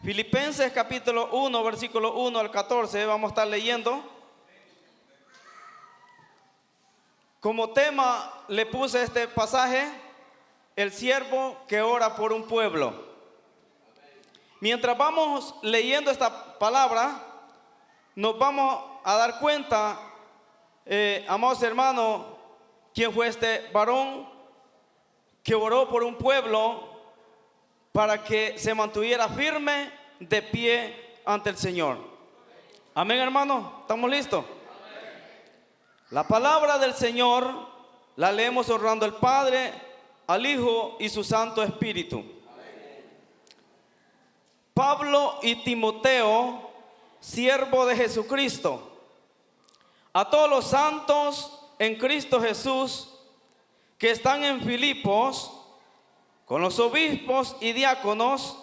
Filipenses capítulo 1, versículo 1 al 14, vamos a estar leyendo. Como tema le puse este pasaje, el siervo que ora por un pueblo. Mientras vamos leyendo esta palabra, nos vamos a dar cuenta, amados hermanos, quién fue este varón que oró por un pueblo para que se mantuviera firme de pie ante el Señor. Amén, hermano. ¿Estamos listos? La palabra del Señor la leemos honrando al Padre, al Hijo y su Santo Espíritu. Pablo y Timoteo, siervo de Jesucristo, a todos los santos en Cristo Jesús que están en Filipos, con los obispos y diáconos,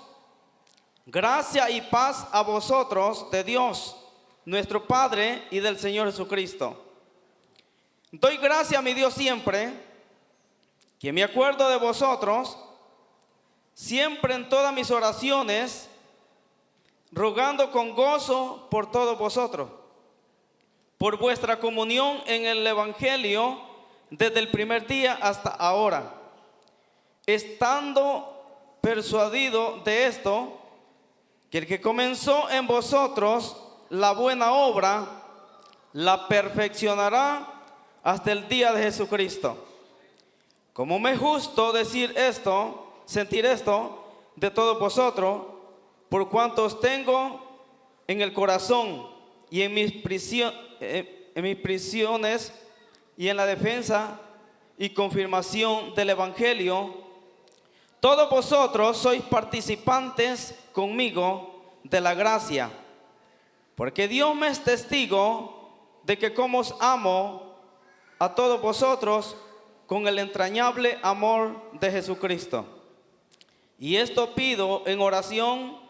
gracia y paz a vosotros de Dios, nuestro Padre, y del Señor Jesucristo. Doy gracias a mi Dios siempre, que me acuerdo de vosotros, siempre en todas mis oraciones, rogando con gozo por todos vosotros, por vuestra comunión en el Evangelio desde el primer día hasta ahora, estando persuadido de esto, que el que comenzó en vosotros la buena obra, la perfeccionará hasta el día de Jesucristo. Como me es justo decir esto, sentir esto de todos vosotros, por cuanto os tengo en el corazón y en mis prisiones y en la defensa y confirmación del Evangelio, todos vosotros sois participantes conmigo de la gracia, porque Dios me es testigo de que como os amo a todos vosotros con el entrañable amor de Jesucristo. Y esto pido en oración,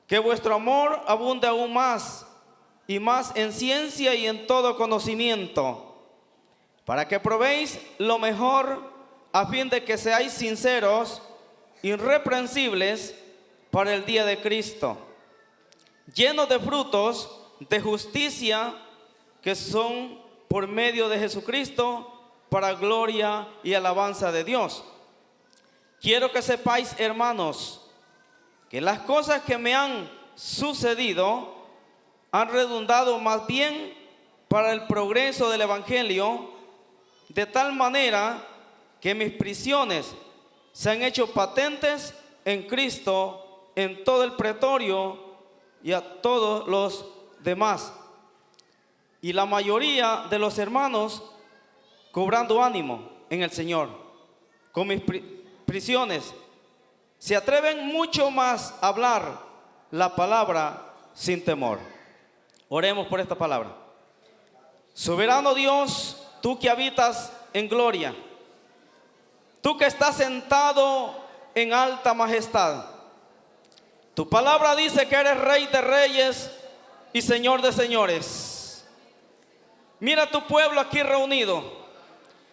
que vuestro amor abunde aún más y más en ciencia y en todo conocimiento, para que probéis lo mejor, a fin de que seáis sinceros, irreprensibles para el día de Cristo, llenos de frutos de justicia que son por medio de Jesucristo, para gloria y alabanza de Dios. Quiero que sepáis, hermanos, que las cosas que me han sucedido han redundado más bien para el progreso del Evangelio, de tal manera que mis prisiones se han hecho patentes en Cristo en todo el pretorio y a todos los demás. Y la mayoría de los hermanos cobrando ánimo en el Señor con mis prisiones, se atreven mucho más a hablar la palabra sin temor. Oremos por esta palabra. Soberano Dios, tú que habitas en gloria, tú que estás sentado en alta majestad, tu palabra dice que eres Rey de reyes y Señor de señores. Mira tu pueblo aquí reunido.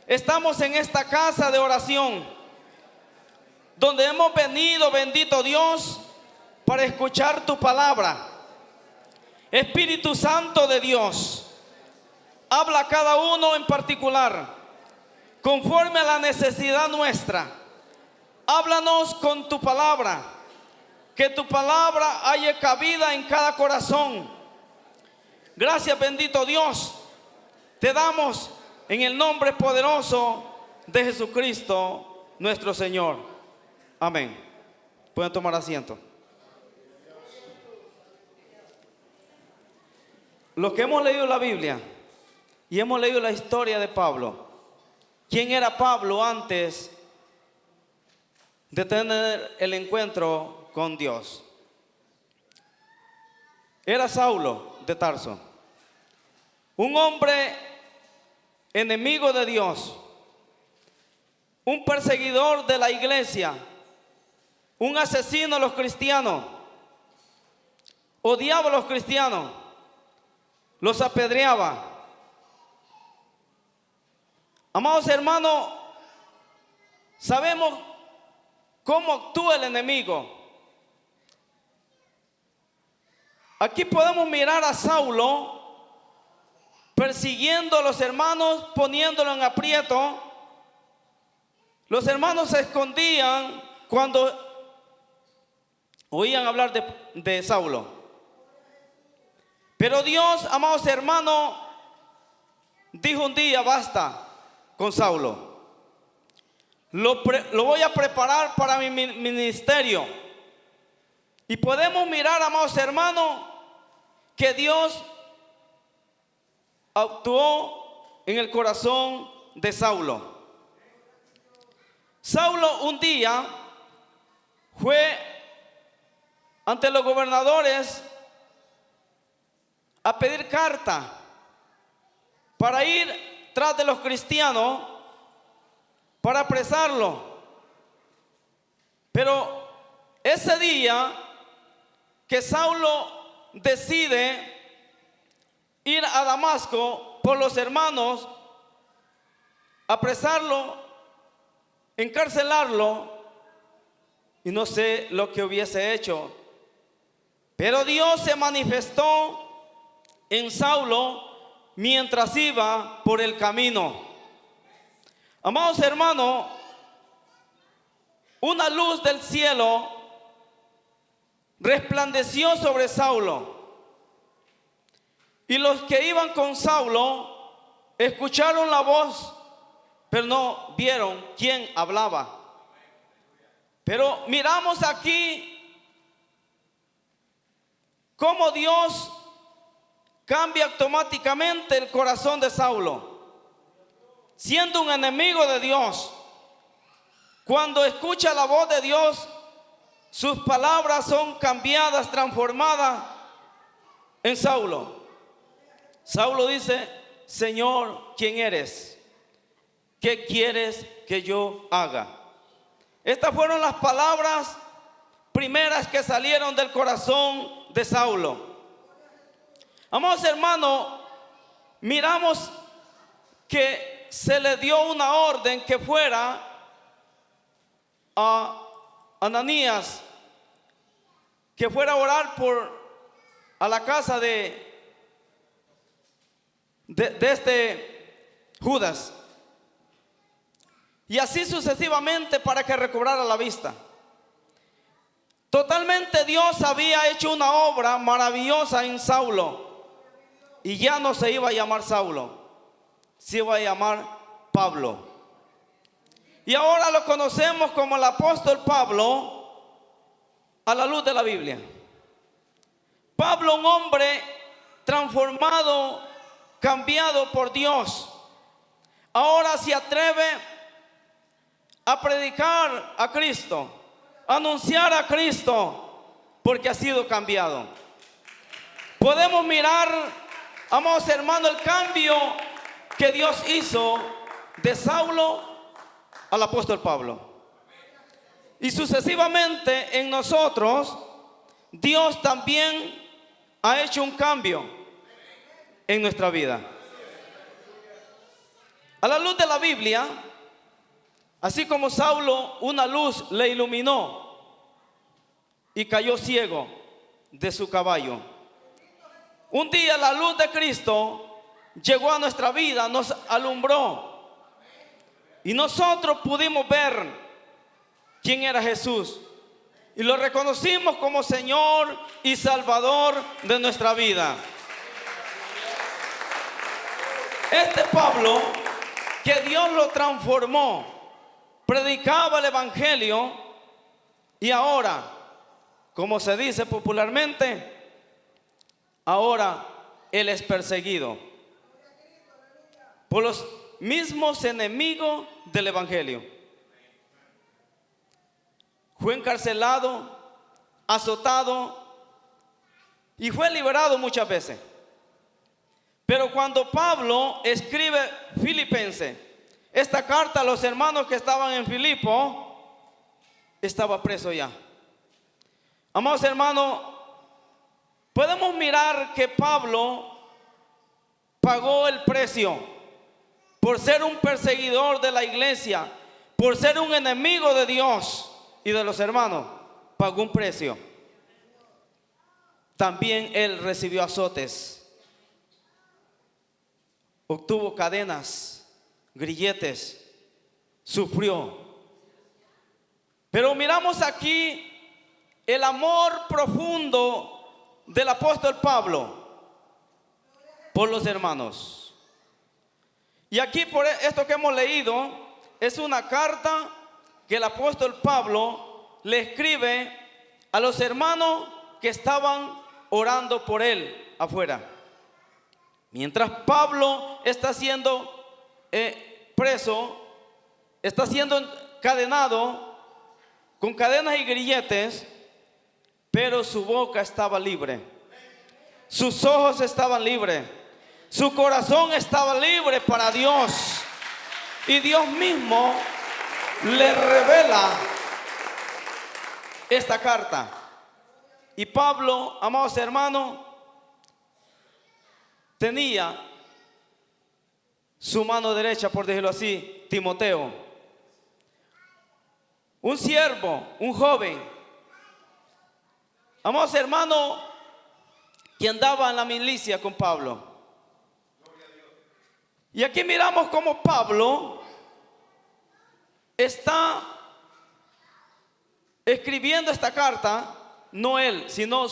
Estamos en esta casa de oración, donde hemos venido, bendito Dios, para escuchar tu palabra. Espíritu Santo de Dios, habla a cada uno en particular, conforme a la necesidad nuestra. Háblanos con tu palabra, que tu palabra haya cabida en cada corazón. Gracias, bendito Dios, te damos en el nombre poderoso de Jesucristo, nuestro Señor. Amén. Pueden tomar asiento. Los que hemos leído la Biblia y hemos leído la historia de Pablo, ¿quién era Pablo antes de tener el encuentro con Dios? Era Saulo de Tarso, un hombre enemigo de Dios, un perseguidor de la iglesia, un asesino a los cristianos, odiaba a los cristianos, los apedreaba. Amados hermanos, sabemos cómo actúa el enemigo. Aquí podemos mirar a Saulo persiguiendo a los hermanos, poniéndolo en aprieto. Los hermanos se escondían cuando oían hablar de Saulo. Pero Dios, amados hermanos, dijo un día: basta con Saulo. Lo voy a preparar para mi ministerio. Y podemos mirar, amados hermanos, que Dios actuó en el corazón de Saulo. Saulo un día fue ante los gobernadores a pedir carta para ir tras de los cristianos para apresarlo. Pero ese día que Saulo decide ir a Damasco por los hermanos, apresarlo, encarcelarlo, y no sé lo que hubiese hecho, pero Dios se manifestó en Saulo mientras iba por el camino. Amados hermanos, una luz del cielo resplandeció sobre Saulo, y los que iban con Saulo escucharon la voz, pero no vieron quién hablaba. Pero miramos aquí cómo Dios cambia automáticamente el corazón de Saulo, siendo un enemigo de Dios. Cuando escucha la voz de Dios, sus palabras son cambiadas, transformadas en Saulo. Saulo dice: Señor, ¿quién eres? ¿Qué quieres que yo haga? Estas fueron las palabras primeras que salieron del corazón de Saulo. Amados hermanos, miramos que se le dio una orden que fuera a Ananías, que fuera a orar a la casa de este Judas, y así sucesivamente, para que recobrara la vista. Totalmente Dios había hecho una obra maravillosa en Saulo, y ya no se iba a llamar Saulo, se iba a llamar Pablo. Y ahora lo conocemos como el apóstol Pablo a la luz de la Biblia. Pablo, un hombre transformado, cambiado por Dios, ahora se atreve a predicar a Cristo, a anunciar a Cristo, porque ha sido cambiado. Podemos mirar, amados hermanos, el cambio que Dios hizo de Saulo al apóstol Pablo. Y sucesivamente en nosotros, Dios también ha hecho un cambio en nuestra vida. A la luz de la Biblia, así como Saulo, una luz le iluminó y cayó ciego de su caballo. Un día la luz de Cristo llegó a nuestra vida, nos alumbró, y nosotros pudimos ver quién era Jesús, y lo reconocimos como Señor y Salvador de nuestra vida. Este Pablo, que Dios lo transformó, predicaba el evangelio, y ahora, como se dice popularmente, ahora él es perseguido por los mismos enemigos del evangelio. Fue encarcelado, azotado y fue liberado muchas veces. Pero cuando Pablo escribe Filipenses, esta carta a los hermanos que estaban en Filipo, estaba preso ya. Amados hermanos, podemos mirar que Pablo pagó el precio por ser un perseguidor de la iglesia, por ser un enemigo de Dios y de los hermanos. Pagó un precio. también él recibió azotes, obtuvo cadenas, grilletes, sufrió. Pero miramos aquí el amor profundo del apóstol Pablo por los hermanos. Y aquí, por esto que hemos leído, es una carta que el apóstol Pablo le escribe a los hermanos que estaban orando por él afuera. Mientras Pablo está siendo preso, está siendo encadenado con cadenas y grilletes, pero su boca estaba libre, sus ojos estaban libres, su corazón estaba libre para Dios, y Dios mismo le revela esta carta. Y Pablo, amados hermanos, tenía su mano derecha, por decirlo así, Timoteo, un siervo, un joven, amados hermanos, que andaba en la milicia con Pablo. Y aquí miramos cómo Pablo está escribiendo esta carta, no él, sino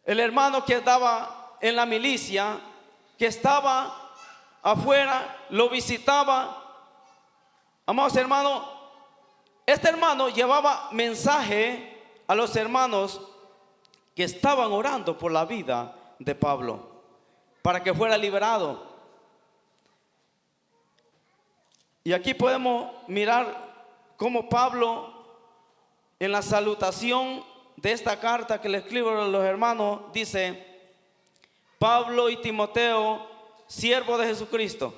el hermano que andaba en la milicia, que estaba afuera, lo visitaba. Amados hermanos, este hermano llevaba mensaje a los hermanos que estaban orando por la vida de Pablo, para que fuera liberado. Y aquí podemos mirar cómo Pablo, en la salutación de esta carta que le escribo a los hermanos, dice: Pablo y Timoteo, siervo de Jesucristo,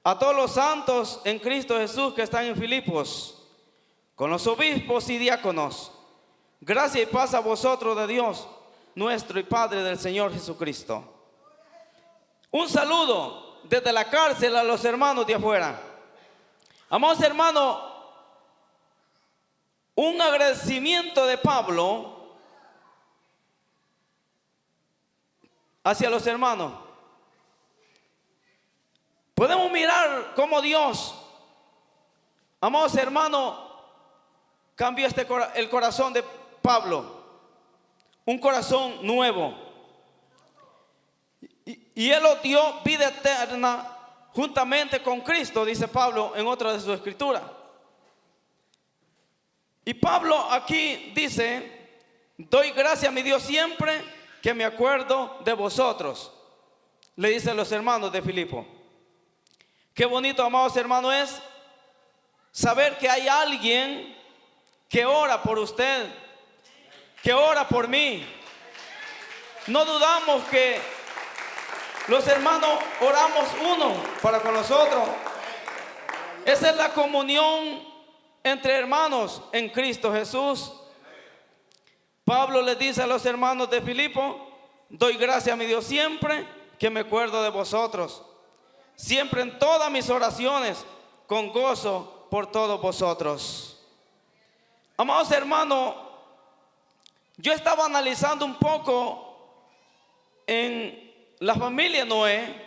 a todos los santos en Cristo Jesús que están en Filipos, con los obispos y diáconos, gracia y paz a vosotros de Dios nuestro y Padre del Señor Jesucristo. Un saludo desde la cárcel a los hermanos de afuera. Amados hermanos, un agradecimiento de Pablo hacia los hermanos. Podemos mirar cómo Dios, amados hermanos, cambió el corazón de Pablo, un corazón nuevo, y él lo dio vida eterna juntamente con Cristo, dice Pablo en otra de sus escrituras. Y Pablo aquí dice: doy gracias a mi Dios siempre que me acuerdo de vosotros, le dice a los hermanos de Filipo. Qué bonito, amados hermanos, es saber que hay alguien que ora por usted, que ora por mí. No dudamos que los hermanos oramos uno para con los otros. Esa es la comunión entre hermanos en Cristo Jesús. Pablo les dice a los hermanos de Filipo: doy gracias a mi Dios siempre que me acuerdo de vosotros, siempre en todas mis oraciones, con gozo por todos vosotros. Amados hermanos, yo estaba analizando un poco en la familia Noé.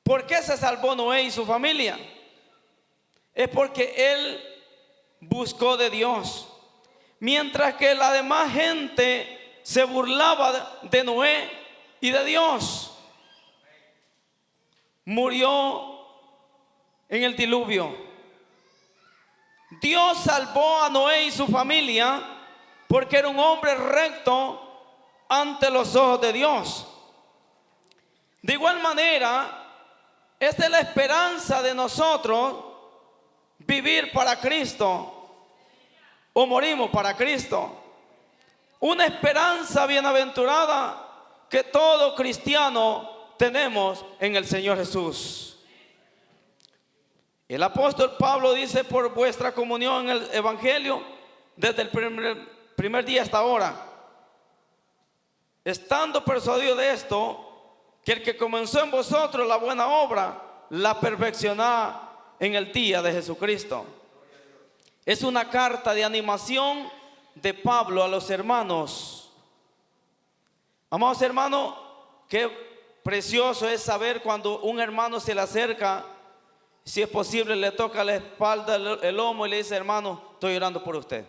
¿Por qué se salvó Noé y su familia? Es porque él buscó de Dios, mientras que la demás gente se burlaba de Noé y de Dios. Murió en el diluvio. Dios salvó a Noé y su familia porque era un hombre recto ante los ojos de Dios. De igual manera, esta es la esperanza de nosotros: vivir para Cristo o morimos para Cristo. Una esperanza bienaventurada que todo cristiano tenemos en el Señor Jesús. El apóstol Pablo dice: por vuestra comunión en el Evangelio desde el primer día hasta ahora, estando persuadido de esto, que el que comenzó en vosotros la buena obra la perfeccionará en el día de Jesucristo. Es una carta de animación de Pablo a los hermanos. Amados hermanos, qué precioso es saber cuando un hermano se le acerca, si es posible le toca la espalda, el lomo y le dice: hermano, estoy orando por usted.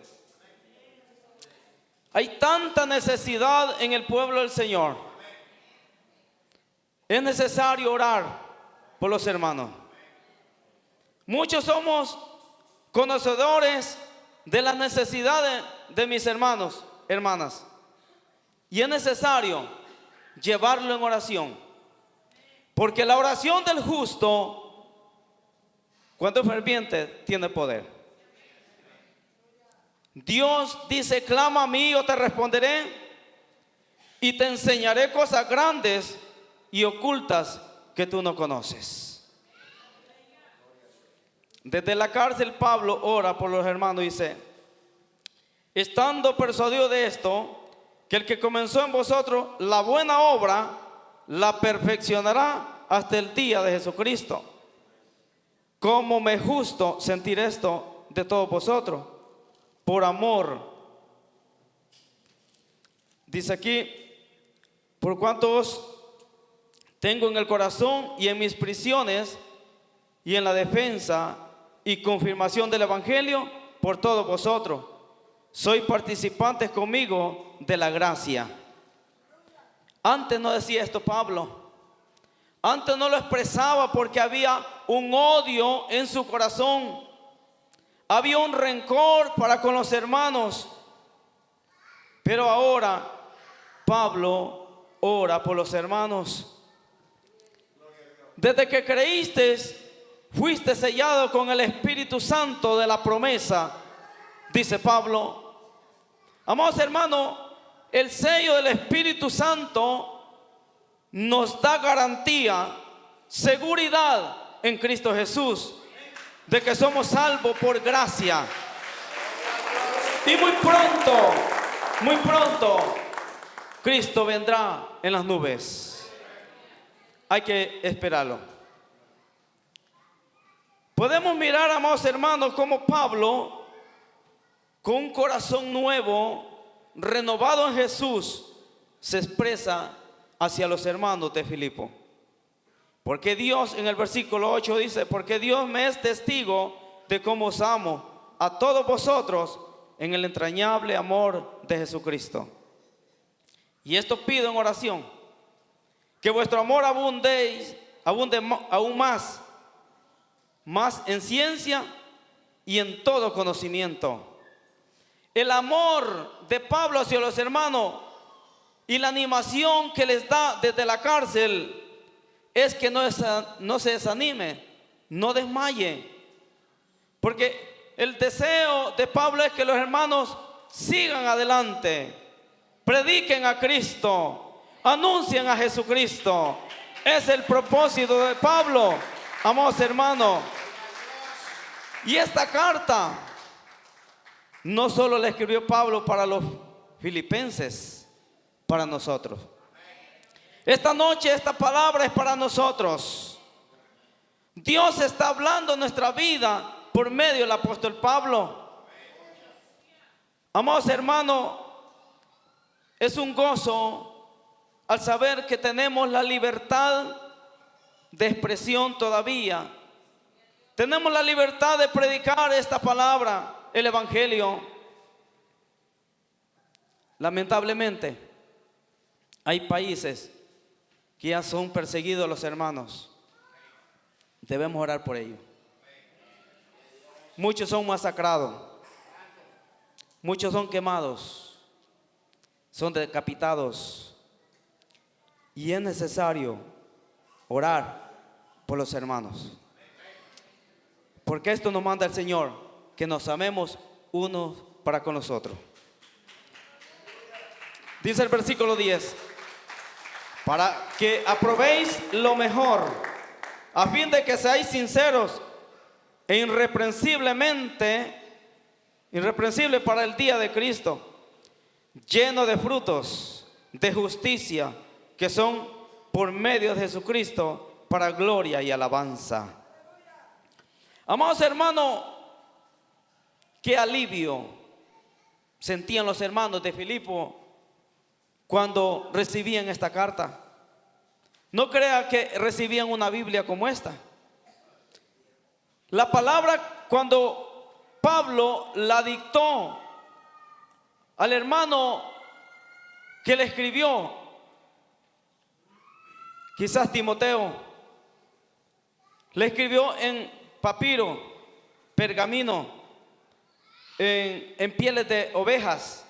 Hay tanta necesidad en el pueblo del Señor. Es necesario orar por los hermanos. Muchos somos conocedores de las necesidades de mis hermanos, hermanas, y es necesario llevarlo en oración, porque la oración del justo, cuando es ferviente, tiene poder. Dios dice: clama a mí, yo te responderé y te enseñaré cosas grandes y ocultas que tú no conoces. Desde la cárcel Pablo ora por los hermanos y dice: estando persuadido de esto, que el que comenzó en vosotros la buena obra, la perfeccionará hasta el día de Jesucristo. Cómo me es justo sentir esto de todos vosotros, por amor. Dice aquí: por cuanto os tengo en el corazón y en mis prisiones y en la defensa y confirmación del evangelio por todos vosotros, sois participantes conmigo de la gracia. Antes no decía esto Pablo. Antes no lo expresaba porque había un odio en su corazón. Había un rencor para con los hermanos. Pero ahora Pablo ora por los hermanos. Desde que creíste, fuiste sellado con el Espíritu Santo de la promesa, dice Pablo. Amados hermanos, el sello del Espíritu Santo nos da garantía, seguridad en Cristo Jesús, de que somos salvos por gracia. Y muy pronto, Cristo vendrá en las nubes. Hay que esperarlo. Podemos mirar, amados hermanos, como Pablo, con un corazón nuevo, renovado en Jesús, se expresa hacia los hermanos de Filipo. Porque Dios, en el versículo 8 dice: porque Dios me es testigo de cómo os amo a todos vosotros en el entrañable amor de Jesucristo. Y esto pido en oración, que vuestro amor abunde aún más en ciencia y en todo conocimiento. El amor de Pablo hacia los hermanos y la animación que les da desde la cárcel es que no se desanime, no desmaye. Porque el deseo de Pablo es que los hermanos sigan adelante, prediquen a Cristo, anuncien a Jesucristo. Es el propósito de Pablo, amados hermanos. Y esta carta no solo la escribió Pablo para los filipenses, para nosotros. Esta noche esta palabra es para nosotros. Dios está hablando en nuestra vida por medio del apóstol Pablo. Amados hermanos, es un gozo al saber que tenemos la libertad de expresión todavía. Tenemos la libertad de predicar esta palabra, el evangelio. Lamentablemente, hay países que ya son perseguidos los hermanos. Debemos orar por ellos. Muchos son masacrados, muchos son quemados, son decapitados. Y es necesario orar por los hermanos, porque esto nos manda el Señor, que nos amemos unos para con los otros. Dice el versículo 10: para que aprobéis lo mejor, a fin de que seáis sinceros e irreprensible para el día de Cristo, lleno de frutos de justicia, que son por medio de Jesucristo, para gloria y alabanza. Amados hermanos, qué alivio sentían los hermanos de Filipo cuando recibían esta carta. No crea que recibían una Biblia como esta. La palabra, cuando Pablo la dictó al hermano que le escribió, quizás Timoteo, le escribió en papiro, pergamino, en pieles de ovejas,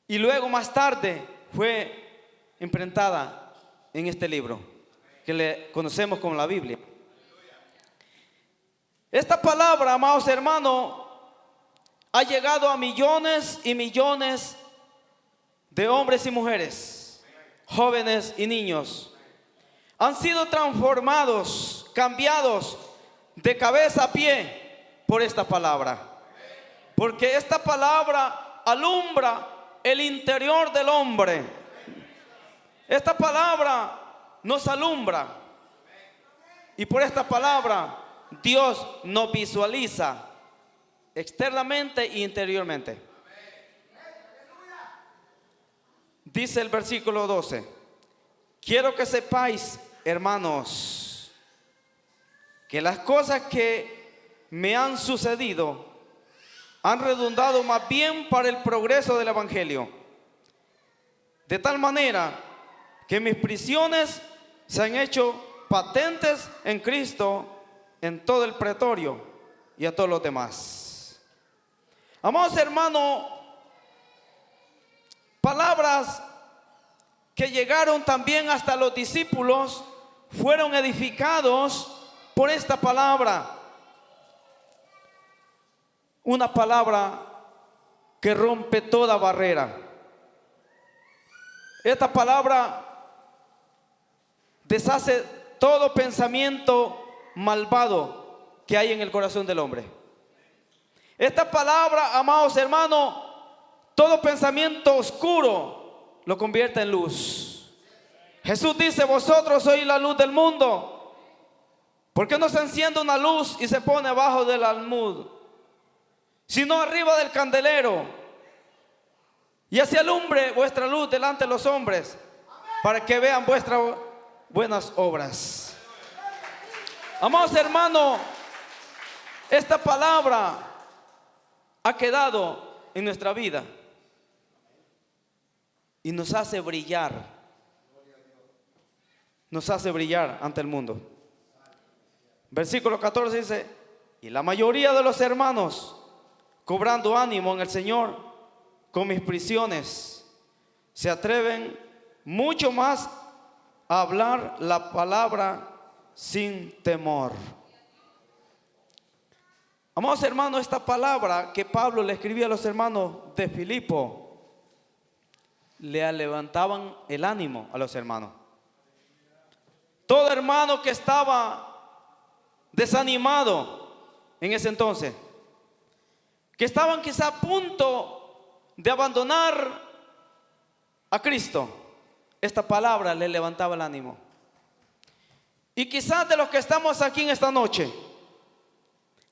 y luego más tarde fue imprentada en este libro que le conocemos como la Biblia. Esta palabra, amados hermanos, ha llegado a millones y millones de hombres y mujeres, jóvenes y niños. Han sido transformados, cambiados de cabeza a pie por esta palabra. Porque esta palabra alumbra el interior del hombre. Esta palabra nos alumbra. Y por esta palabra Dios nos visualiza externamente e interiormente. Dice el versículo 12: quiero que sepáis, hermanos, que las cosas que me han sucedido han redundado más bien para el progreso del evangelio, de tal manera que mis prisiones se han hecho patentes en Cristo en todo el pretorio y a todos los demás. Amados hermanos, palabras que llegaron también hasta los discípulos fueron edificados por esta palabra. Una palabra que rompe toda barrera. Esta palabra deshace todo pensamiento malvado que hay en el corazón del hombre. Esta palabra, amados hermanos, todo pensamiento oscuro lo convierte en luz. Jesús dice: vosotros sois la luz del mundo. ¿Por qué no se enciende una luz y se pone abajo del almud, sino arriba del candelero, y así alumbre vuestra luz delante de los hombres, para que vean vuestras buenas obras? Amados hermanos, esta palabra ha quedado en nuestra vida y nos hace brillar ante el mundo. Versículo 14 dice: y la mayoría de los hermanos, cobrando ánimo en el Señor con mis prisiones, se atreven mucho más a hablar la palabra sin temor. Amados hermanos, esta palabra que Pablo le escribía a los hermanos de Filipo le levantaban el ánimo a los hermanos. Todo hermano que estaba desanimado en ese entonces, que estaban quizá a punto de abandonar a Cristo, esta palabra le levantaba el ánimo. Y quizás de los que estamos aquí en esta noche,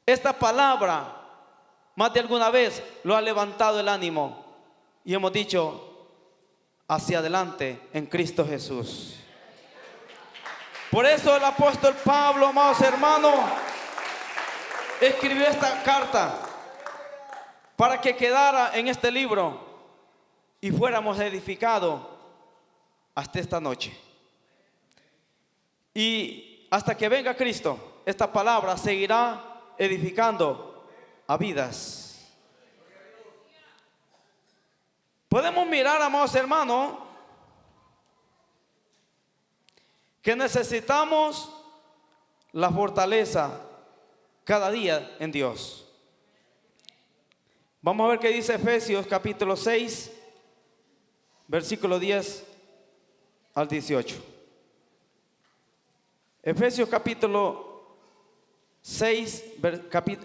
esta palabra más de alguna vez lo ha levantado el ánimo y hemos dicho: hacia adelante en Cristo Jesús. Por eso el apóstol Pablo, amados hermanos, escribió esta carta para que quedara en este libro y fuéramos edificados hasta esta noche. Y hasta que venga Cristo, esta palabra seguirá edificando a vidas. Podemos mirar, amados hermanos, que necesitamos la fortaleza cada día en Dios. Vamos a ver qué dice Efesios capítulo 6, versículo 10 al 18. Efesios capítulo 6,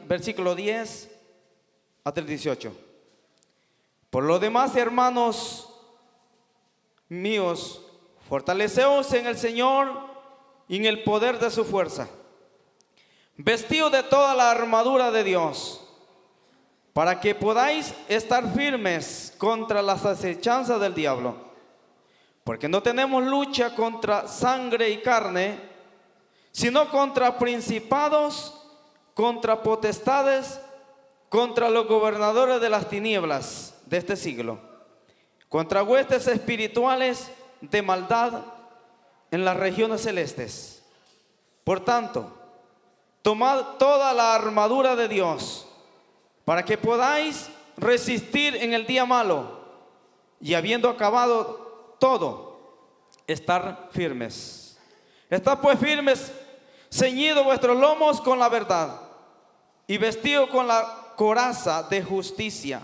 versículo 10 hasta el 18. Por lo demás, hermanos míos, fortaleceos en el Señor y en el poder de su fuerza, vestidos de toda la armadura de Dios, para que podáis estar firmes contra las acechanzas del diablo. Porque no tenemos lucha contra sangre y carne, sino contra principados, contra potestades, contra los gobernadores de las tinieblas de este siglo, contra huestes espirituales de maldad en las regiones celestes. Por tanto, tomad toda la armadura de Dios, para que podáis resistir en el día malo, y habiendo acabado todo, estar firmes. Estad pues firmes, ceñidos vuestros lomos con la verdad, y vestidos con la coraza de justicia,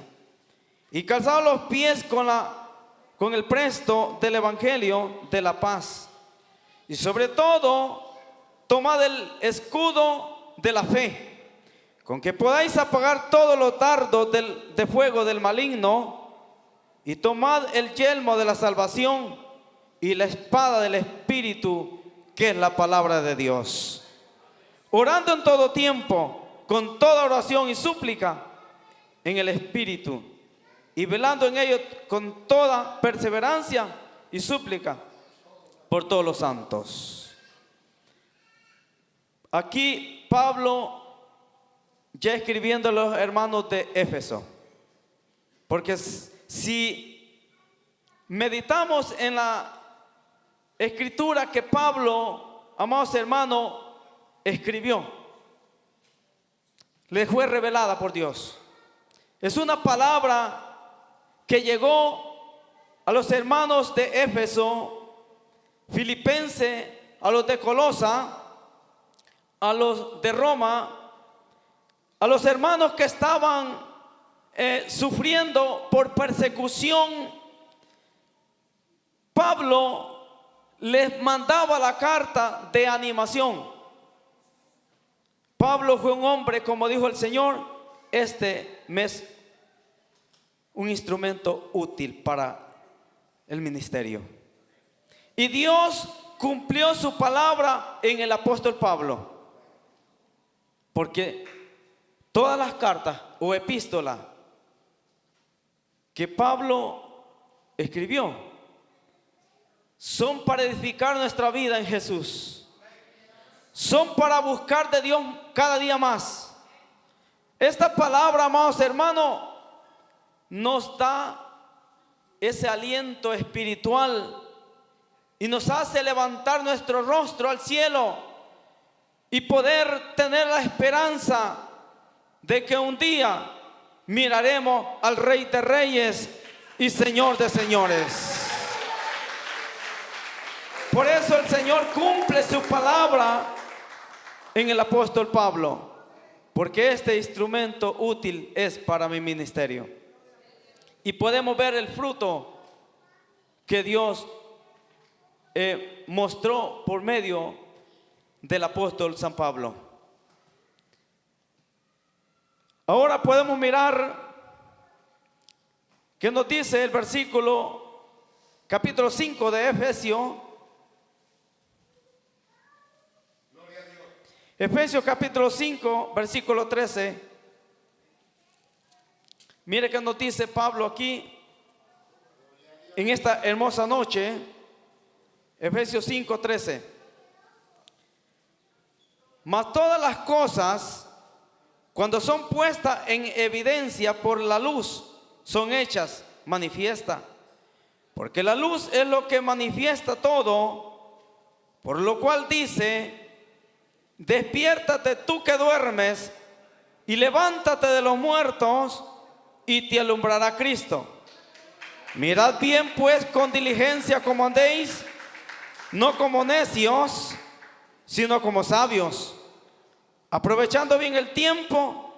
y calzados los pies con el presto del evangelio de la paz. Y sobre todo, tomad el escudo de la fe, con que podáis apagar todos los dardos de fuego del maligno, y tomad el yelmo de la salvación y la espada del Espíritu, que es la palabra de Dios. Orando en todo tiempo, con toda oración y súplica en el Espíritu, y velando en ello con toda perseverancia y súplica por todos los santos. Aquí Pablo ya escribiendo a los hermanos de Éfeso, porque si meditamos en la escritura que Pablo, amados hermanos, escribió, le fue revelada por Dios. Es una palabra que llegó a los hermanos de Éfeso, Filipense, a los de Colosa, a los de Roma, a los hermanos que estaban sufriendo por persecución. Pablo les mandaba la carta de animación. Pablo fue un hombre, como dijo el Señor, este mes un instrumento útil para el ministerio. Y Dios cumplió su palabra en el apóstol Pablo, porque todas las cartas o epístolas que Pablo escribió son para edificar nuestra vida en Jesús, son para buscar de Dios cada día más. Esta palabra, amados hermanos, nos da ese aliento espiritual y nos hace levantar nuestro rostro al cielo y poder tener la esperanza de que un día miraremos al Rey de Reyes y Señor de Señores. Por eso el Señor cumple su palabra en el apóstol Pablo, porque este instrumento útil es para mi ministerio. Y podemos ver el fruto que Dios mostró por medio del apóstol San Pablo. Ahora podemos mirar qué nos dice el versículo capítulo 5 de Efesios. Efesios capítulo 5, versículo 13. Mire qué nos dice Pablo aquí en esta hermosa noche. Efesios 5, 13. Mas todas las cosas, cuando son puestas en evidencia por la luz, son hechas manifiestas. Porque la luz es lo que manifiesta todo, por lo cual dice: despiértate tú que duermes, y levántate de los muertos, y te alumbrará Cristo. Mirad bien pues con diligencia como andéis, no como necios, sino como sabios, aprovechando bien el tiempo,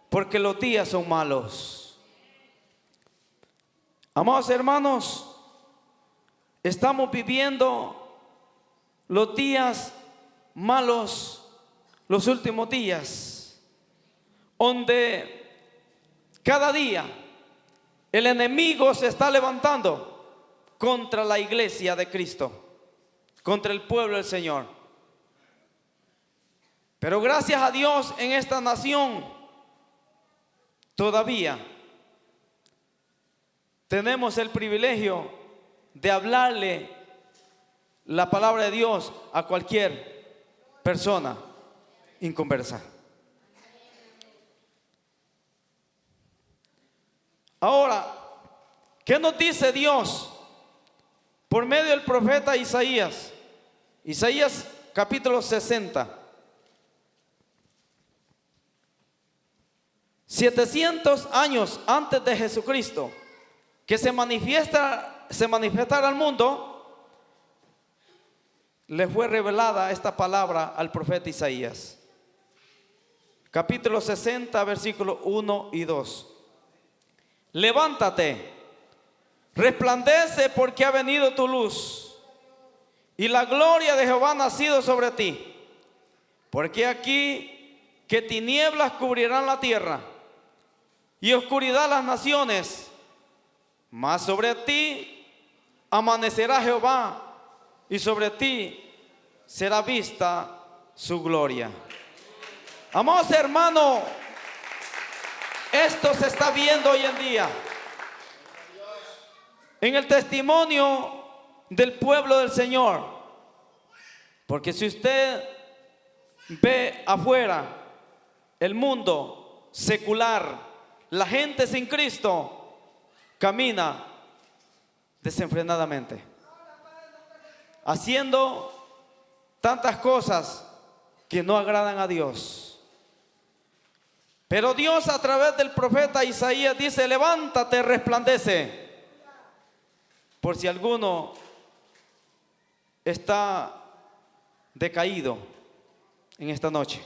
porque los días son malos. Amados hermanos, estamos viviendo los días malos, los últimos días, donde cada día el enemigo se está levantando contra la iglesia de Cristo, contra el pueblo del Señor. Pero gracias a Dios, en esta nación todavía tenemos el privilegio de hablarle la palabra de Dios a cualquier persona inconversa. Ahora, ¿qué nos dice Dios por medio del profeta Isaías? Isaías capítulo 60. 700 años antes de Jesucristo, que se manifestara al mundo, le fue revelada esta palabra al profeta Isaías. Capítulo 60, versículos 1 y 2. Levántate, resplandece porque ha venido tu luz y la gloria de Jehová ha nacido sobre ti. Porque aquí que tinieblas cubrirán la tierra y oscuridad las naciones, mas sobre ti amanecerá Jehová y sobre ti será vista su gloria. Amados hermanos, esto se está viendo hoy en día en el testimonio del pueblo del Señor. Porque si usted ve afuera el mundo secular, la gente sin Cristo camina desenfrenadamente, haciendo tantas cosas que no agradan a Dios. Pero Dios, a través del profeta Isaías, dice: levántate, resplandece. Por si alguno está decaído en esta noche,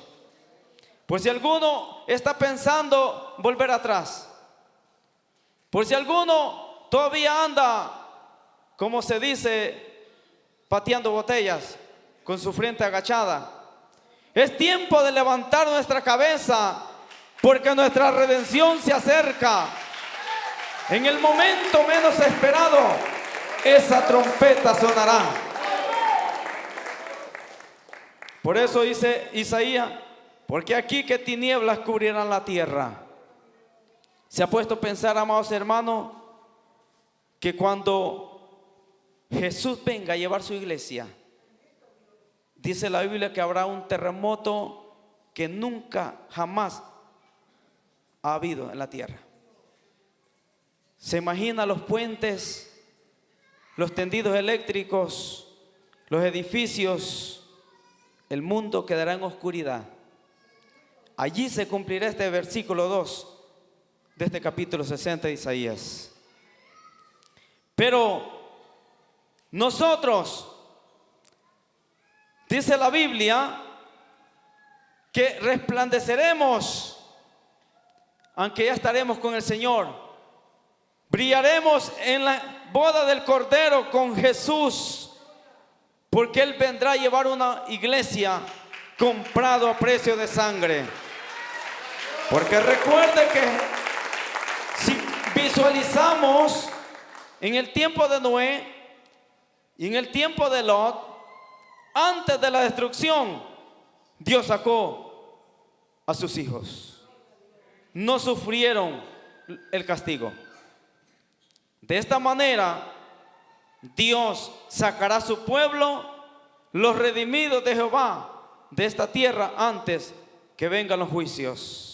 por si alguno está pensando volver atrás, por si alguno todavía anda, como se dice, pateando botellas con su frente agachada, es tiempo de levantar nuestra cabeza, porque nuestra redención se acerca. En el momento menos esperado, esa trompeta sonará. Por eso dice Isaías: porque aquí que tinieblas cubrirán la tierra. Se ha puesto a pensar, amados hermanos, que cuando Jesús venga a llevar su iglesia, dice la Biblia que habrá un terremoto que nunca, jamás ha habido en la tierra. Se imagina los puentes, los tendidos eléctricos, los edificios, el mundo quedará en oscuridad. Allí se cumplirá este versículo 2 de este capítulo 60 de Isaías. Pero nosotros, dice la Biblia, que resplandeceremos, aunque ya estaremos con el Señor. Brillaremos en la boda del Cordero con Jesús, porque Él vendrá a llevar una iglesia comprado a precio de sangre. Porque recuerde que si visualizamos en el tiempo de Noé y en el tiempo de Lot, antes de la destrucción, Dios sacó a sus hijos. No sufrieron el castigo. De esta manera, Dios sacará a su pueblo, los redimidos de Jehová, de esta tierra antes que vengan los juicios.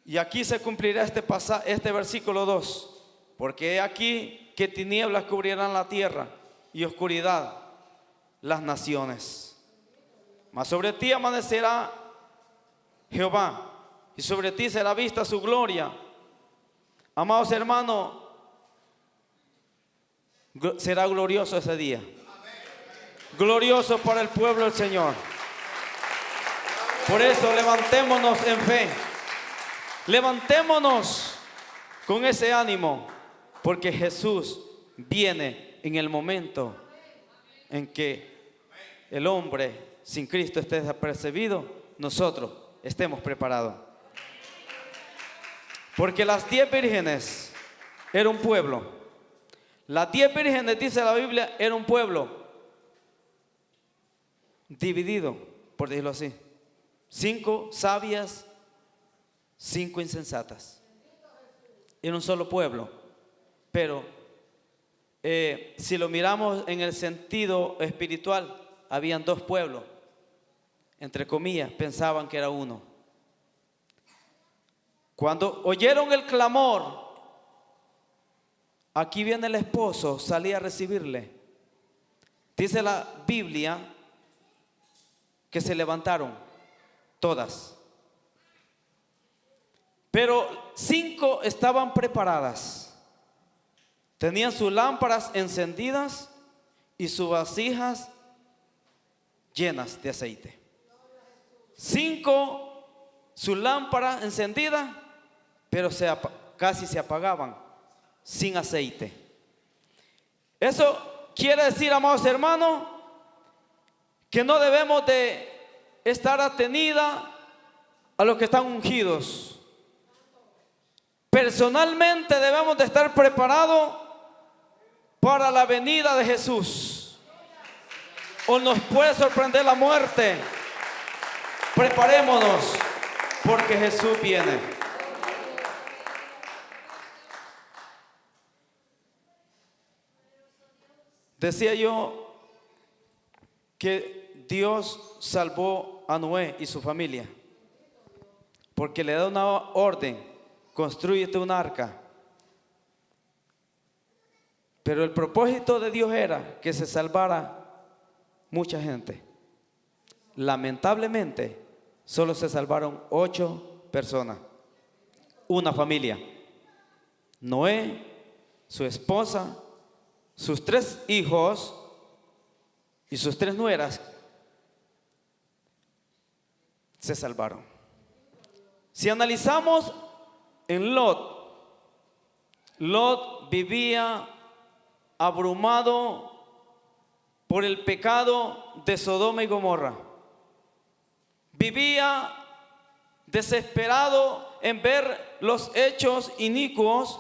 Y aquí se cumplirá este versículo 2. Porque he aquí que tinieblas cubrirán la tierra y oscuridad las naciones. Mas sobre ti amanecerá Jehová y sobre ti será vista su gloria. Amados hermanos, será glorioso ese día. Glorioso para el pueblo del Señor. Por eso levantémonos en fe. Levantémonos con ese ánimo, porque Jesús viene en el momento en que el hombre sin Cristo esté desapercibido, nosotros estemos preparados. Porque las 10 vírgenes era un pueblo. Las 10 vírgenes, dice la Biblia, era un pueblo dividido, por decirlo así. 5 sabias, 5 insensatas. En un solo pueblo. Pero si lo miramos en el sentido espiritual, habían 2 pueblos. Entre comillas, pensaban que era uno. Cuando oyeron el clamor, aquí viene el esposo, salía a recibirle. Dice la Biblia que se levantaron todas. Pero 5 estaban preparadas. Tenían sus lámparas encendidas y sus vasijas llenas de aceite. 5, sus lámparas encendidas, pero casi se apagaban, sin aceite. Eso quiere decir, amados hermanos, que no debemos de estar atenida a los que están ungidos. Personalmente debemos de estar preparados para la venida de Jesús. O nos puede sorprender la muerte. Preparémonos, porque Jesús viene. Decía yo que Dios salvó a Noé y su familia, porque le da una orden: construyete un arca. Pero el propósito de Dios era que se salvara mucha gente. Lamentablemente, solo se salvaron 8 personas. Una familia: Noé, su esposa, sus 3 hijos y sus 3 nueras se salvaron. Si analizamos en Lot vivía abrumado por el pecado de Sodoma y Gomorra. Vivía desesperado en ver los hechos inicuos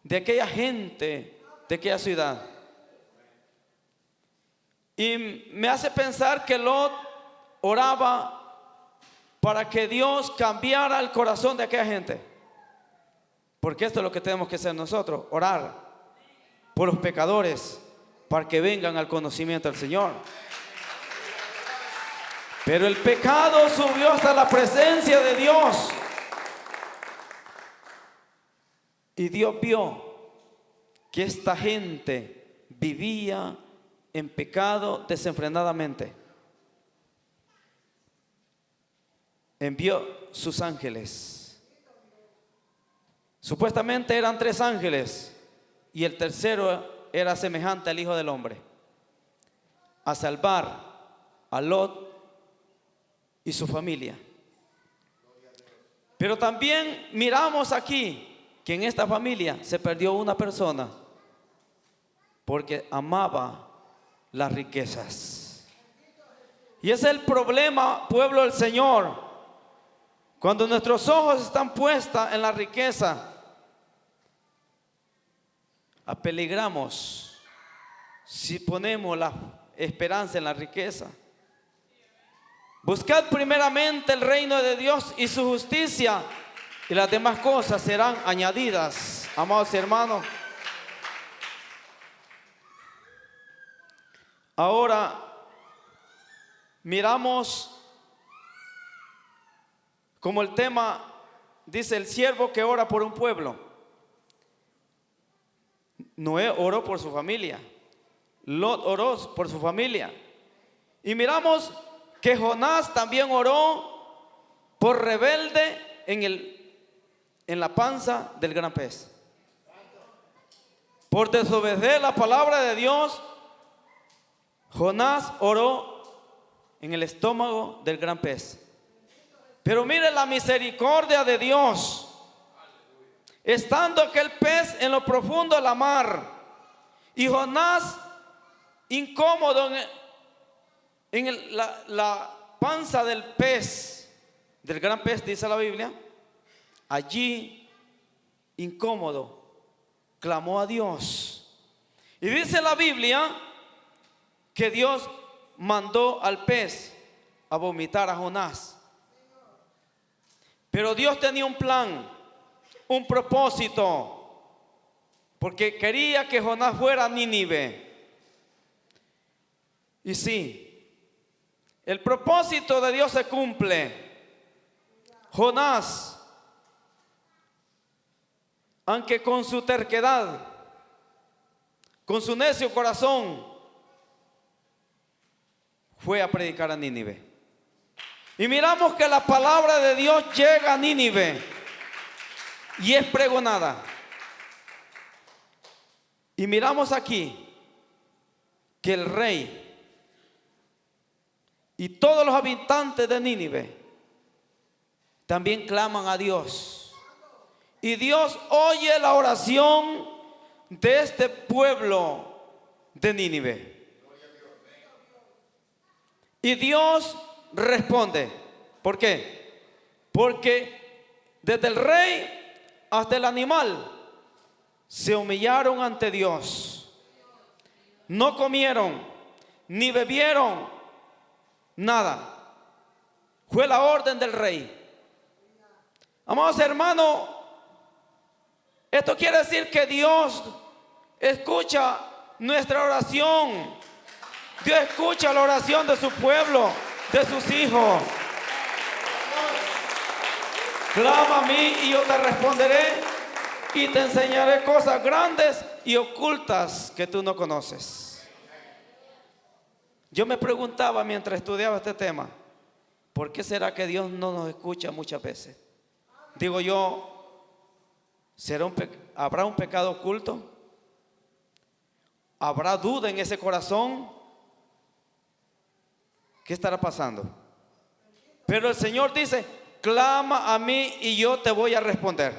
de aquella gente, de aquella ciudad. Y me hace pensar que Lot oraba para que Dios cambiara el corazón de aquella gente. Porque esto es lo que tenemos que hacer nosotros: orar por los pecadores para que vengan al conocimiento del Señor. Pero el pecado subió hasta la presencia de Dios. Y Dios vio que esta gente vivía en pecado desenfrenadamente. Envió sus ángeles. Supuestamente eran 3 ángeles, y el tercero era semejante al Hijo del Hombre, a salvar a Lot y su familia. Pero también miramos aquí que en esta familia se perdió una persona porque amaba las riquezas. Y ese es el problema, pueblo del Señor. Cuando nuestros ojos están puestos en la riqueza, apeligramos si ponemos la esperanza en la riqueza. Buscad primeramente el reino de Dios y su justicia, y las demás cosas serán añadidas. Amados hermanos, ahora miramos como el tema dice: el siervo que ora por un pueblo. Noé oró por su familia, Lot oró por su familia, y miramos que Jonás también oró por rebelde en la panza del gran pez. Por desobedecer la palabra de Dios, Jonás oró en el estómago del gran pez. Pero mire la misericordia de Dios. Estando aquel pez en lo profundo de la mar, y Jonás incómodo en la panza del pez, del gran pez, dice la Biblia, allí incómodo clamó a Dios. Y dice la Biblia que Dios mandó al pez a vomitar a Jonás. Pero Dios tenía un plan, un propósito, porque quería que Jonás fuera a Nínive. Y sí, el propósito de Dios se cumple. Jonás, aunque con su terquedad, con su necio corazón, fue a predicar a Nínive. Y miramos que la palabra de Dios llega a Nínive y es pregonada. Y miramos aquí que el rey y todos los habitantes de Nínive también claman a Dios. Y Dios oye la oración de este pueblo de Nínive. Y Dios responde. ¿Por qué? Porque desde el rey hasta el animal se humillaron ante Dios. No comieron ni bebieron nada. Fue la orden del rey. Amados hermanos, esto quiere decir que Dios escucha nuestra oración. Dios escucha la oración de su pueblo, de sus hijos. Clama a mí y yo te responderé y te enseñaré cosas grandes y ocultas que tú no conoces. Yo me preguntaba mientras estudiaba este tema, ¿por qué será que Dios no nos escucha muchas veces? Digo yo, ¿habrá un pecado oculto? ¿Habrá duda en ese corazón? ¿Qué estará pasando? Pero el Señor dice, clama a mí y yo te voy a responder.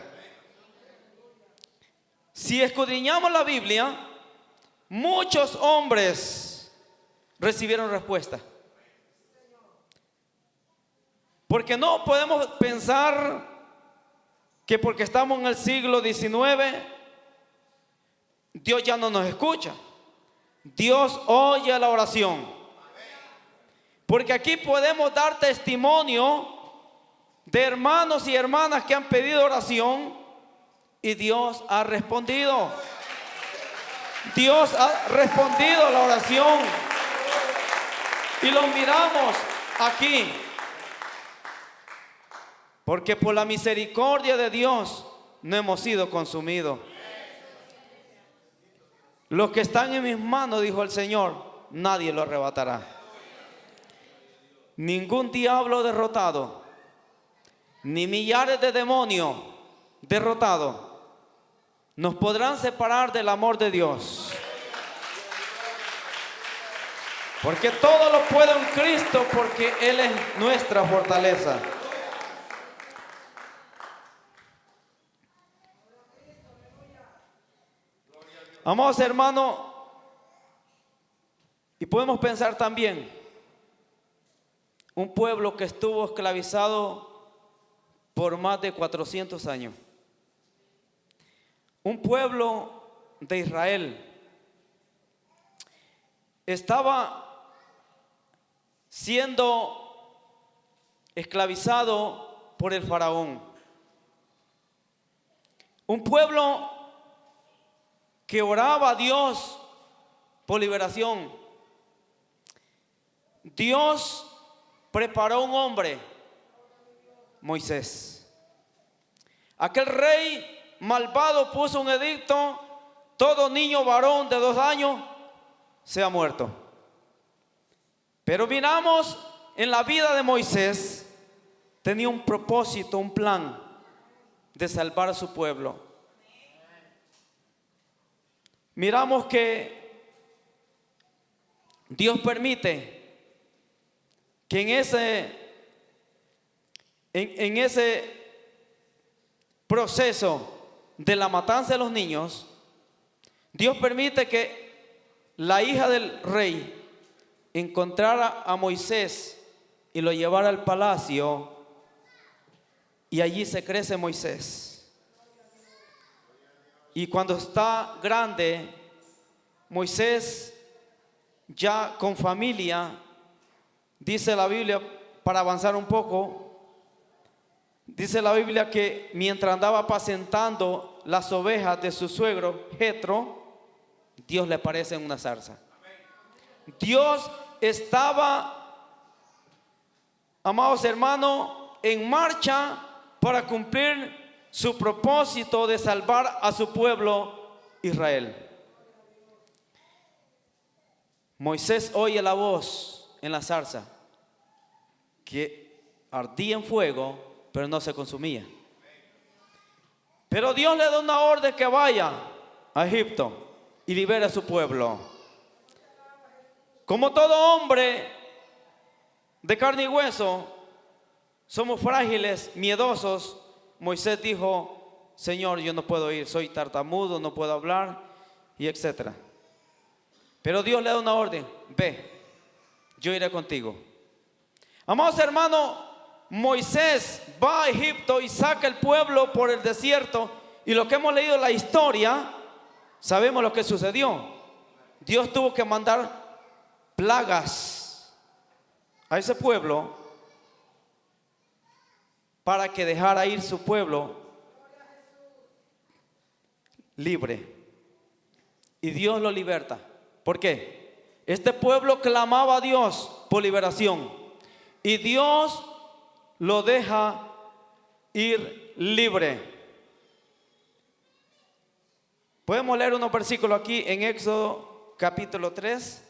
Si escudriñamos la Biblia, muchos hombres recibieron respuesta. Porque no podemos pensar que porque estamos en el siglo XIX, Dios ya no nos escucha. Dios oye la oración. Porque aquí podemos dar testimonio de hermanos y hermanas que han pedido oración y Dios ha respondido. Dios ha respondido a la oración. Y lo miramos aquí. Porque por la misericordia de Dios no hemos sido consumidos. Los que están en mis manos, dijo el Señor, nadie lo arrebatará. Ningún diablo derrotado, ni millares de demonios derrotados, nos podrán separar del amor de Dios. Porque todo lo puedo en Cristo, porque Él es nuestra fortaleza. Amados hermanos, y podemos pensar también, un pueblo que estuvo esclavizado por más de 400 años. Un pueblo de Israel estaba siendo esclavizado por el faraón. Un pueblo que oraba a Dios por liberación. Dios preparó un hombre, Moisés. Aquel rey malvado puso un edicto: todo niño varón de 2 años sea muerto. Pero miramos en la vida de Moisés, tenía un propósito, un plan de salvar a su pueblo. Miramos que Dios permite que en ese proceso de la matanza de los niños, Dios permite que la hija del rey encontrara a Moisés y lo llevara al palacio, y allí se crece Moisés. Y cuando está grande, Moisés, ya con familia, dice la Biblia, para avanzar un poco, Dice la Biblia que mientras andaba apacentando las ovejas de su suegro Jetro, Dios le aparece en una zarza. Dios estaba, amados hermanos, en marcha para cumplir su propósito de salvar a su pueblo Israel. Moisés oye la voz en la zarza que ardía en fuego, pero no se consumía. Pero Dios le da una orden que vaya a Egipto y libere a su pueblo. Como todo hombre de carne y hueso, somos frágiles, miedosos. Moisés dijo: Señor, yo no puedo ir, soy tartamudo, no puedo hablar, y etcétera. Pero Dios le da una orden: ve, yo iré contigo. Amados hermanos, Moisés va a Egipto y saca el pueblo por el desierto, y lo que hemos leído en la historia, sabemos lo que sucedió. Dios tuvo que mandar plagas a ese pueblo para que dejara ir su pueblo libre. Y Dios lo liberta. ¿Por qué? Este pueblo clamaba a Dios por liberación, y Dios lo deja ir libre. Podemos leer unos versículos aquí en Éxodo capítulo 3,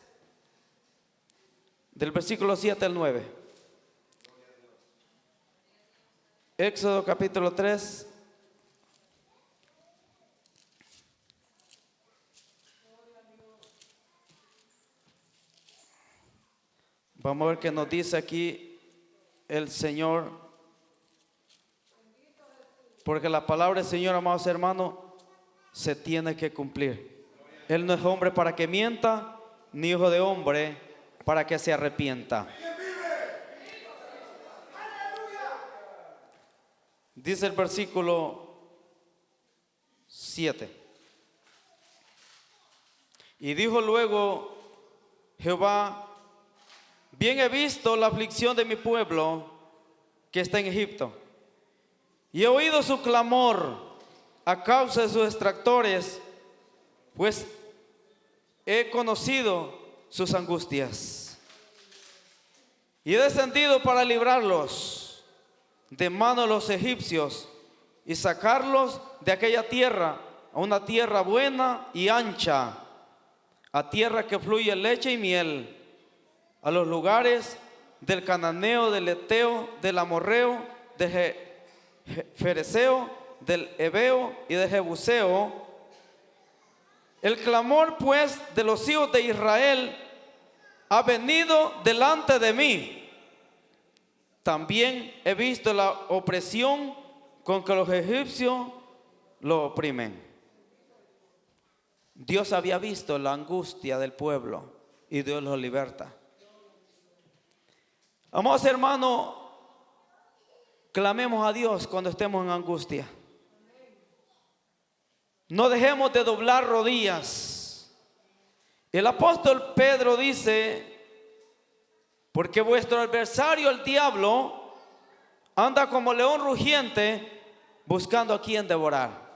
del versículo 7 al 9. Éxodo capítulo 3. Vamos a ver qué nos dice aquí el Señor. Porque la palabra del Señor, amados hermanos, se tiene que cumplir. Él no es hombre para que mienta, ni hijo de hombre para que se arrepienta. Dice el versículo 7. Y dijo luego Jehová: bien he visto la aflicción de mi pueblo que está en Egipto, y he oído su clamor a causa de sus extractores, pues he conocido sus angustias, y he descendido para librarlos de mano de los egipcios y sacarlos de aquella tierra a una tierra buena y ancha, a tierra que fluye leche y miel, a los lugares del cananeo, del eteo, del amorreo, del fereceo, del heveo y del jebuseo. El clamor pues de los hijos de Israel ha venido delante de mí. También he visto la opresión con que los egipcios lo oprimen. Dios había visto la angustia del pueblo y Dios los liberta. Amados hermanos, clamemos a Dios cuando estemos en angustia. No dejemos de doblar rodillas. El apóstol Pedro dice: porque vuestro adversario el diablo anda como león rugiente buscando a quien devorar.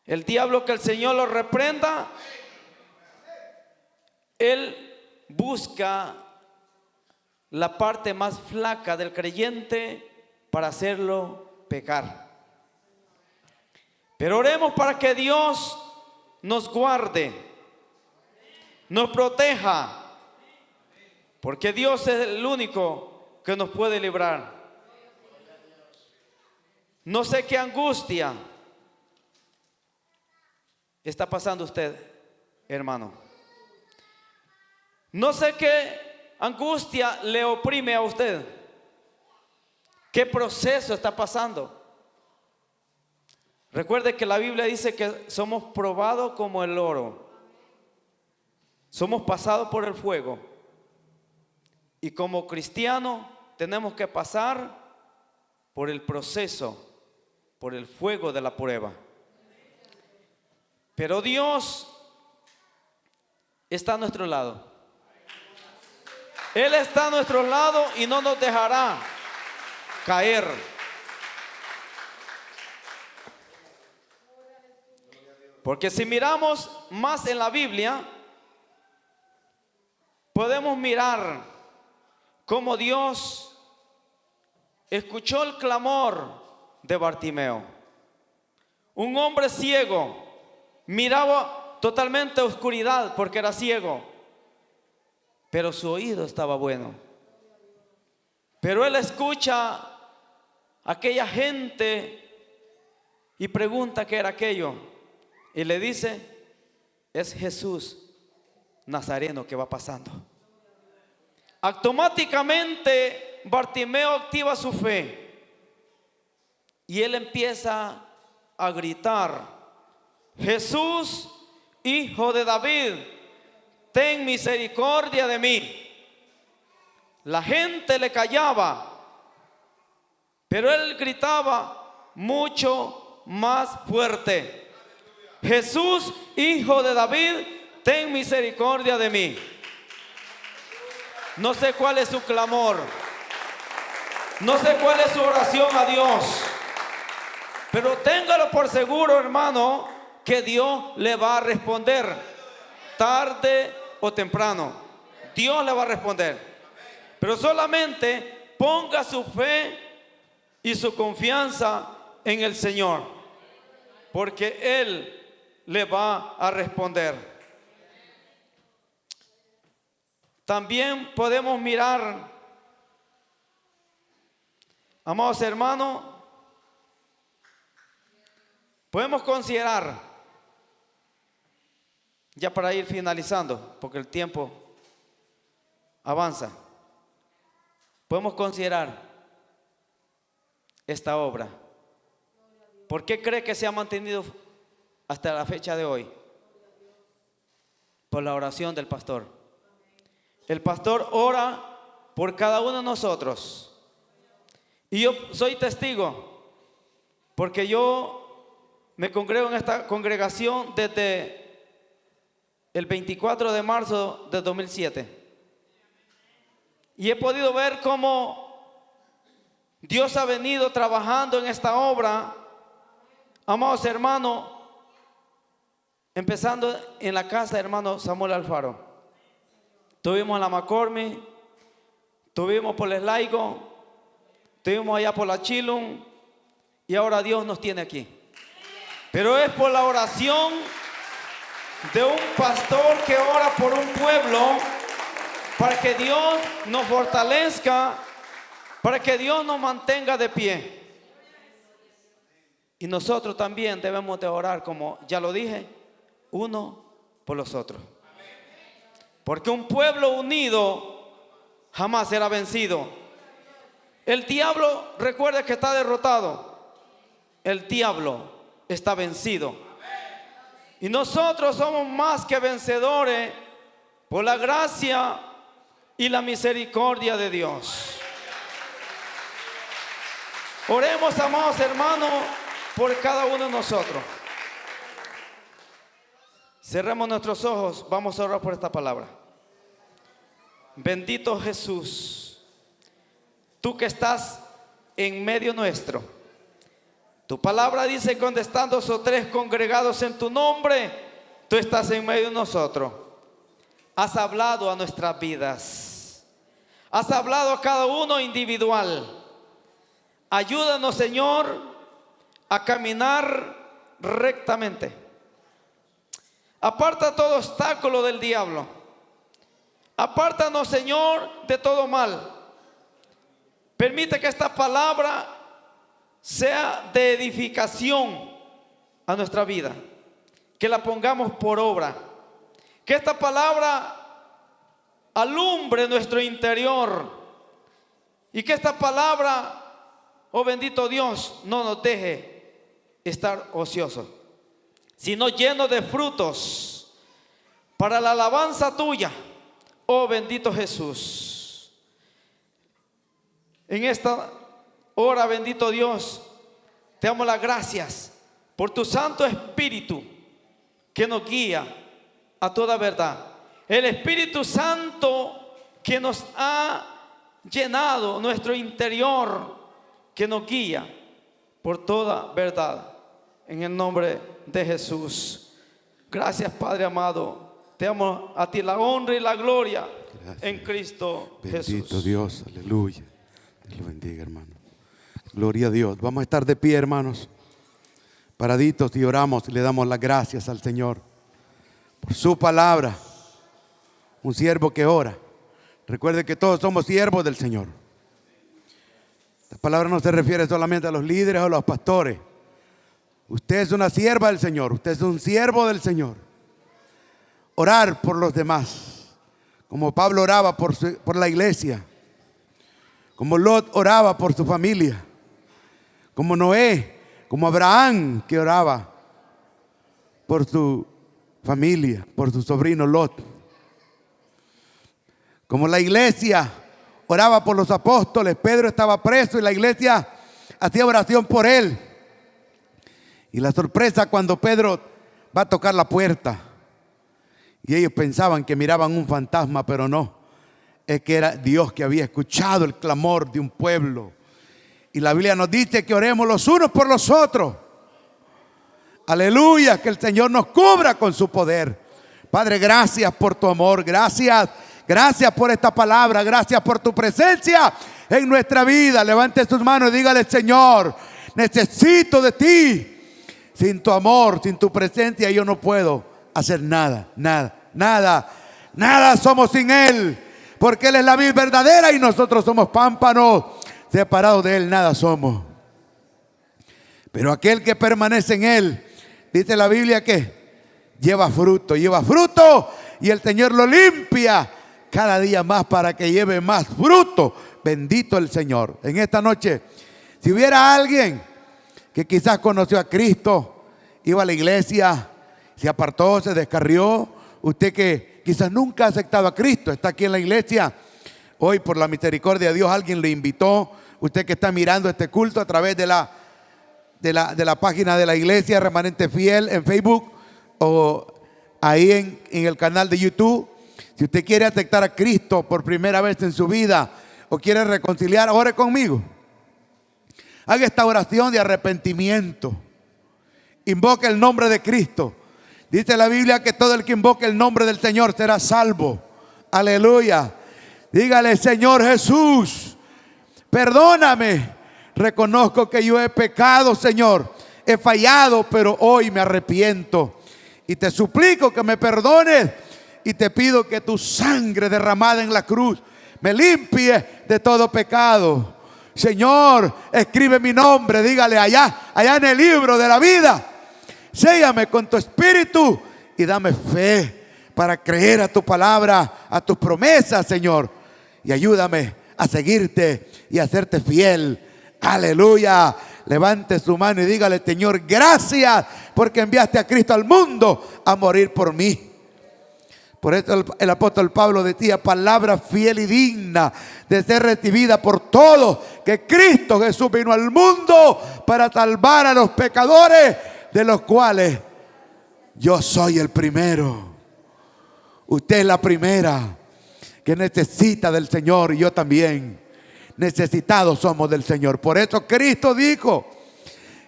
El diablo, que el Señor lo reprenda, él busca la parte más flaca del creyente para hacerlo pecar. Pero oremos para que Dios nos guarde, nos proteja, porque Dios es el único que nos puede librar. No sé qué angustia está pasando usted, hermano. No sé qué angustia le oprime a usted. ¿Qué proceso está pasando? Recuerde que la Biblia dice que somos probados como el oro. Somos pasados por el fuego. Y como cristianos tenemos que pasar por el proceso, por el fuego de la prueba. Pero Dios está a nuestro lado. Él está a nuestro lado y no nos dejará. caer. Porque si miramos más en la Biblia, podemos mirar cómo Dios escuchó el clamor de Bartimeo. Un hombre ciego, miraba totalmente oscuridad porque era ciego, pero su oído estaba bueno. Pero él escucha a aquella gente y pregunta qué era aquello. Y le dice, es Jesús Nazareno que va pasando. Automáticamente Bartimeo activa su fe y él empieza a gritar, Jesús, hijo de David, ten misericordia de mí. La gente le callaba, pero él gritaba mucho más fuerte, Jesús, hijo de David, ten misericordia de mí. No sé cuál es su clamor, no sé cuál es su oración a Dios, pero téngalo por seguro, hermano, que Dios le va a responder, tarde o temprano. Dios le va a responder, pero solamente ponga su fe y su confianza en el Señor, porque Él le va a responder. También podemos mirar, amados hermanos, podemos considerar, ya para ir finalizando, porque el tiempo avanza, podemos considerar esta obra. ¿Por qué cree que se ha mantenido hasta la fecha de hoy? Por la oración del pastor. El pastor ora por cada uno de nosotros. Y yo soy testigo, porque yo me congrego en esta congregación desde el 24 de marzo de 2007. Y he podido ver cómo Dios ha venido trabajando en esta obra, amados hermanos, empezando en la casa de hermano Samuel Alfaro. Tuvimos en la McCormick, tuvimos por el Laigo, tuvimos allá por la Chilum, y ahora Dios nos tiene aquí. Pero es por la oración de un pastor que ora por un pueblo, para que Dios nos fortalezca, para que Dios nos mantenga de pie. Y nosotros también debemos de orar, como ya lo dije, uno por los otros. Porque un pueblo unido jamás será vencido. El diablo, recuerda que está derrotado. El diablo está vencido. Y nosotros somos más que vencedores por la gracia y la misericordia de Dios. Oremos, amados hermanos, por cada uno de nosotros. Cerremos nuestros ojos, vamos a orar por esta palabra. Bendito Jesús, tú que estás en medio nuestro. Tu palabra dice, cuando están 2 o 3 congregados en tu nombre, tú estás en medio de nosotros. Has hablado a nuestras vidas. Has hablado a cada uno individual. Ayúdanos, Señor, a caminar rectamente. Aparta todo obstáculo del diablo. Apártanos, Señor, de todo mal. Permite que esta palabra sea de edificación a nuestra vida. Que la pongamos por obra. Que esta palabra alumbre nuestro interior. Y que esta palabra, oh bendito Dios, no nos deje estar ociosos, sino lleno de frutos para la alabanza tuya, oh bendito Jesús. En esta hora, bendito Dios, te damos las gracias por tu Santo Espíritu que nos guía a toda verdad. El Espíritu Santo que nos ha llenado nuestro interior que nos guía por toda verdad. En el nombre de Jesús. Gracias, Padre amado. Te damos a ti la honra y la gloria. Gracias. En Cristo Jesús. Bendito Dios, aleluya. Dios lo bendiga, hermano. Gloria a Dios. Vamos a estar de pie, hermanos, paraditos, y oramos y le damos las gracias al Señor por su palabra. Un siervo que ora. Recuerde que todos somos siervos del Señor. La palabra no se refiere solamente a los líderes o a los pastores. Usted es una sierva del Señor. Usted es un siervo del Señor. Orar por los demás, como Pablo oraba por la iglesia, como Lot oraba por su familia, como Noé, como Abraham, que oraba por su familia, por su sobrino Lot. Como la iglesia oraba por los apóstoles. Pedro estaba preso y la iglesia hacía oración por él. Y la sorpresa cuando Pedro va a tocar la puerta y ellos pensaban que miraban un fantasma, pero no, es que era Dios que había escuchado el clamor de un pueblo. Y la Biblia nos dice que oremos los unos por los otros. Aleluya, que el Señor nos cubra con su poder. Padre, gracias por tu amor, gracias por esta palabra, gracias por tu presencia en nuestra vida. Levante sus manos y dígale: Señor, necesito de ti. Sin tu amor, sin tu presencia, yo no puedo hacer nada somos sin Él, porque Él es la vid verdadera y nosotros somos pámpanos. Separados de Él nada somos. Pero aquel que permanece en Él, dice la Biblia que lleva fruto y el Señor lo limpia cada día más para que lleve más fruto. Bendito el Señor. En esta noche, si hubiera alguien que quizás conoció a Cristo, iba a la iglesia, se apartó, se descarrió, usted que quizás nunca ha aceptado a Cristo, está aquí en la iglesia, hoy por la misericordia de Dios alguien le invitó. Usted que está mirando este culto a través de la página de la iglesia Remanente Fiel en Facebook o ahí en el canal de YouTube. Si usted quiere aceptar a Cristo por primera vez en su vida o quiere reconciliar, ore conmigo. Haga esta oración de arrepentimiento. Invoque el nombre de Cristo. Dice la Biblia que todo el que invoque el nombre del Señor será salvo. Aleluya. Dígale: Señor Jesús, perdóname. Reconozco que yo he pecado, Señor. He fallado, pero hoy me arrepiento. Y te suplico que me perdones. Y te pido que tu sangre derramada en la cruz me limpie de todo pecado. Señor, escribe mi nombre, dígale allá en el libro de la vida. Séllame con tu espíritu y dame fe para creer a tu palabra, a tus promesas, Señor. Y ayúdame a seguirte y a hacerte fiel. Aleluya. Levante su mano y dígale: Señor, gracias porque enviaste a Cristo al mundo a morir por mí. Por eso el apóstol Pablo decía: palabra fiel y digna de ser recibida por todos, que Cristo Jesús vino al mundo para salvar a los pecadores, de los cuales yo soy el primero. Usted es la primera que necesita del Señor, y yo también. Necesitados somos del Señor. Por eso Cristo dijo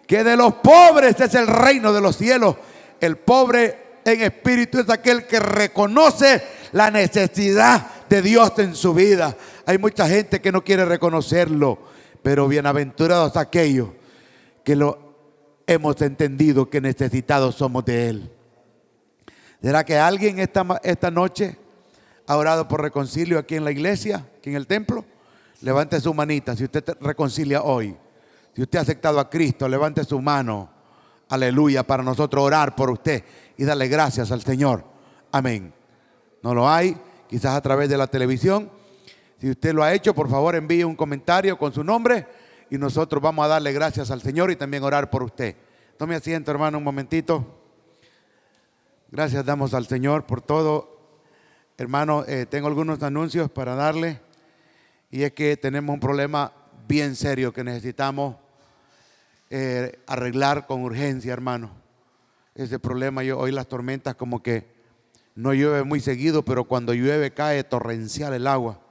que de los pobres es el reino de los cielos. El pobre en espíritu es aquel que reconoce la necesidad de Dios en su vida. Hay mucha gente que no quiere reconocerlo, pero bienaventurados aquellos que lo hemos entendido, que necesitados somos de Él. ¿Será que alguien esta noche ha orado por reconcilio aquí en la iglesia, aquí en el templo? Levante su manita si usted reconcilia hoy. Si usted ha aceptado a Cristo, levante su mano. Aleluya, para nosotros orar por usted y darle gracias al Señor. Amén. ¿No lo hay? Quizás a través de la televisión. Si usted lo ha hecho, por favor envíe un comentario con su nombre y nosotros vamos a darle gracias al Señor y también orar por usted. Tome asiento, hermano, un momentito. Gracias damos al Señor por todo. Hermano, tengo algunos anuncios para darle. Y es que tenemos un problema bien serio que necesitamos arreglar con urgencia, hermano. Ese problema, hoy las tormentas como que no llueve muy seguido, pero cuando llueve cae torrencial el agua.